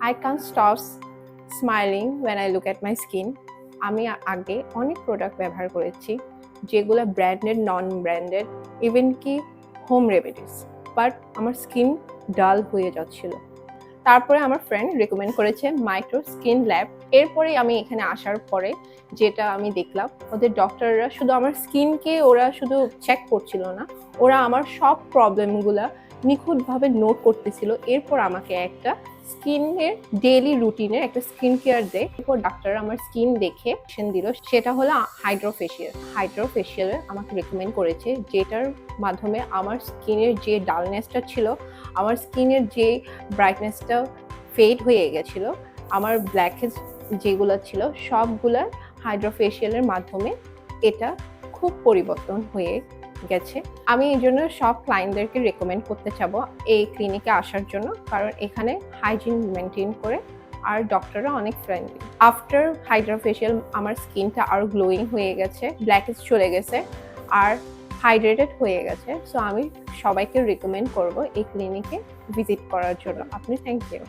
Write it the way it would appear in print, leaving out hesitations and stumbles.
I can't stop smiling when I look at my skin. আমি আগে অনেক product ব্যবহার করেছি যেগুলো ব্র্যান্ডেড, নন ব্র্যান্ডেড, ইভেন কি হোম রেমেডিস, বাট আমার স্কিন ডাল হয়ে যাচ্ছিল। তারপরে আমার ফ্রেন্ড রেকমেন্ড করেছে মাইক্রো স্কিন ল্যাব। এরপরে আমি এখানে আসার পরে যেটা আমি দেখলাম, ওদের ডক্টররা শুধু আমার স্কিনকে ওরা শুধু চেক করছিল না, ওরা আমার সব প্রবলেমগুলা নিখুঁতভাবে নোট করতেছিল। এরপর আমাকে একটা স্কিনের ডেইলি রুটিনের একটা স্কিন কেয়ার দেয়। এরপর ডাক্তার আমার স্কিন দেখে দিল, সেটা হলো হাইড্রোফেশিয়াল আমাকে রেকমেন্ড করেছে, যেটার মাধ্যমে আমার স্কিনের যে ডালনেসটা ছিল, আমার স্কিনের যে ব্রাইটনেসটা ফেড হয়ে গেছিল, আমার ব্ল্যাকহেডস যেগুলো ছিল সবগুলা হাইড্রোফেশিয়ালের মাধ্যমে এটা খুব পরিবর্তন হয়ে গেছে। আমি এই জন্য সব ক্লায়েন্টদেরকে রেকমেন্ড করতে চাবো এই ক্লিনিকে আসার জন্য, কারণ এখানে হাইজিন মেনটেন করে আর ডক্টররা অনেক ফ্রেন্ডলি। আফটার হাইড্রোফেশিয়াল আমার স্কিনটা আরও গ্লোয়িং হয়ে গেছে, ব্ল্যাকহেডস চলে গেছে আর হাইড্রেটেড হয়ে গেছে। সো আমি সবাইকে রেকমেন্ড করব এই ক্লিনিকে ভিজিট করার জন্য। আপনি থ্যাংক ইউ।